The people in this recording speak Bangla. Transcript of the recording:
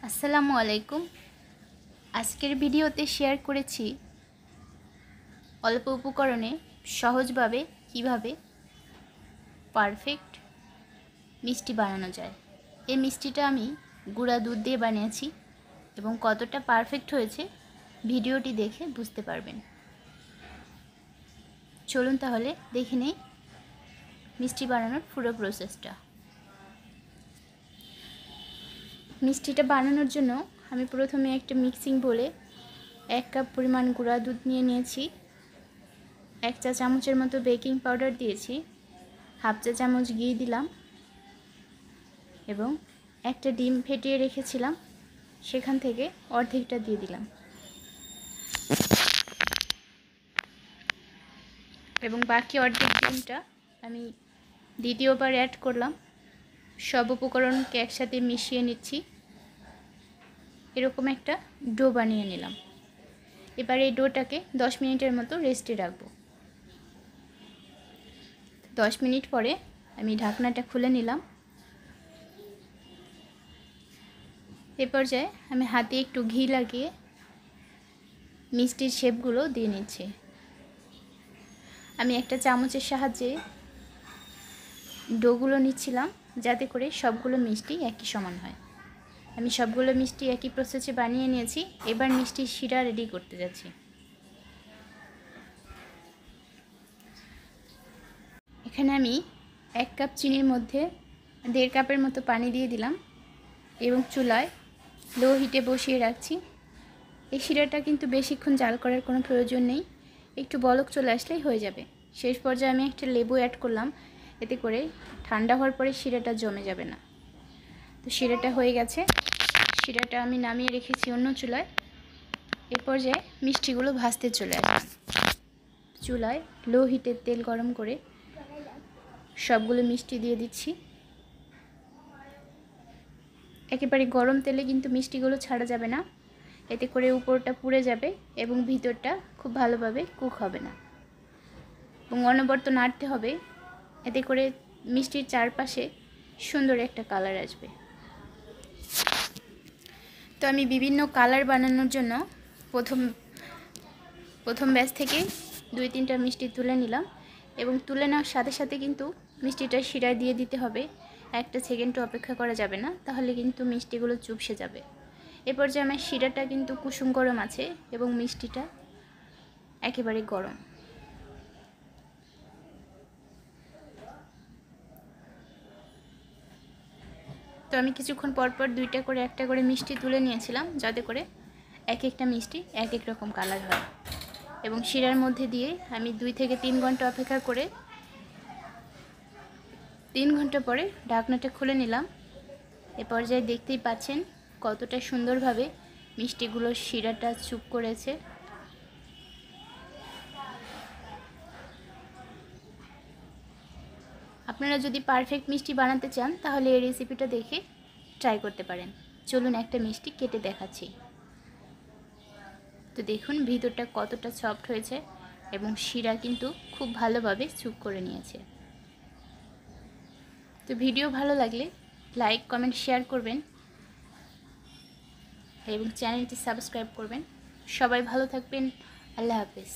আসসালামু আলাইকুম। আজকের ভিডিওতে শেয়ার করেছি অল্প উপকরণে সহজভাবে কিভাবে পারফেক্ট মিষ্টি বানানো যায়। এই মিষ্টিটা আমি গুঁড়া দুধ দিয়ে বানিয়েছি এবং কতটা পারফেক্ট হয়েছে ভিডিওটি দেখে বুঝতে পারবেন। চলুন তাহলে দেখে নেই মিষ্টি বানানোর পুরো প্রসেসটা। মিষ্টিটা বানানোর জন্য আমি প্রথমে একটা মিক্সিং বোলে 1 কাপ পরিমাণ গুঁড়া দুধ নিয়েছি, 1 চা চামচের মতো বেকিং পাউডার দিয়েছি, 1/2 চা চামচ ঘি দিলাম এবং একটা ডিম ফেটিয়ে রেখেছিলাম সেখান থেকে অর্ধেকটা দিয়ে দিলাম এবং বাকি অর্ধেক ডিমটা আমি দ্বিতীয়বার অ্যাড করলাম। সব উপকরণকে একসাথে মিশিয়ে নিচ্ছি। এরকম একটা ডো বানিয়ে নিলাম। এবার এই ডোটাকে 10 মিনিটের মতো রেস্টে রাখবো। 10 মিনিট পরে আমি ঢাকনাটা খুলে নিলাম। এ পর্যায়ে আমি হাতে একটু ঘি লাগিয়ে মিষ্টির শেপগুলো দিয়ে নিচ্ছি। আমি একটা চামচের সাহায্যে ডোগুলো নিচ্ছিলাম যাতে করে সবগুলো মিষ্টি একই সমান হয়। আমি সবগুলো মিষ্টি একই প্রসেসে বানিয়ে নিয়েছি। এবার মিষ্টির শিরা রেডি করতে যাচ্ছি। এখানে আমি 1 কাপ চিনির মধ্যে 1.5 কাপের মতো পানি দিয়ে দিলাম এবং চুলায় লো হিটে বসিয়ে রাখছি। এই শিরাটা কিন্তু বেশিক্ষণ জাল করার কোনো প্রয়োজন নেই, একটু বলক চলে আসলেই হয়ে যাবে। শেষ পর্যায়ে আমি একটা লেবু অ্যাড করলাম, এতে করে ঠান্ডা হওয়ার পরে শিরাটা জমে যাবে না। তো শিরাটা হয়ে গেছে। শিরাটা আমি নামিয়ে রেখেছি অন্য চুলায়। এ পর্যায়ে মিষ্টিগুলো ভাজতে চলে আসলাম। চুলায় লো হিটে তেল গরম করে সবগুলো মিষ্টি দিয়ে দিচ্ছি। একেবারে গরম তেলে কিন্তু মিষ্টিগুলো ছাড়া যাবে না, এতে করে উপরটা পুড়ে যাবে এবং ভিতরটা খুব ভালোভাবে কুক হবে না। এবং অনবরত নাড়তে হবে, এতে করে মিষ্টির চারপাশে সুন্দর একটা কালার আসবে। তো আমি বিভিন্ন কালার বানানোর জন্য প্রথম ব্যাচ থেকে 2-3টা মিষ্টি তুলে নিলাম এবং তুলে নেওয়ার সাথে সাথে কিন্তু মিষ্টিটা শিরায় দিয়ে দিতে হবে। 1 সেকেন্ডও অপেক্ষা করা যাবে না, তাহলে কিন্তু মিষ্টিগুলো চুপসে যাবে। এ পর্যায়ে আমার শিরাটা কিন্তু কুসুম গরম আছে এবং মিষ্টিটা একেবারে গরম। তো আমি কিছুক্ষণ পরপর 2টা করে 1টা করে মিষ্টি তুলে নিয়েছিলাম যাতে করে এক একটা মিষ্টি এক এক রকম কালার হয়। এবং শিরার মধ্যে দিয়ে আমি 2 থেকে 3 ঘন্টা অপেক্ষা করে 3 ঘন্টা পরে ঢাকনাটা খুলে নিলাম। এ পর্যায়ে দেখতেই পাচ্ছেন কতটা সুন্দরভাবে মিষ্টিগুলো শিরাটা চুপ করেছে। আপনারা যদি পারফেক্ট মিষ্টি বানাতে চান তাহলে এই রেসিপিটা দেখে ট্রাই করতে পারেন। চলুন একটা মিষ্টি কেটে দেখাচ্ছি। তো দেখুন ভিতরটা কতটা সফট হয়েছে এবং শিরা কিন্তু খুব ভালোভাবে চুপ করে নিয়েছে। তো ভিডিও ভালো লাগলে লাইক, কমেন্ট, শেয়ার করবেন এবং চ্যানেলটি সাবস্ক্রাইব করবেন। সবাই ভালো থাকবেন। আল্লাহ হাফেজ।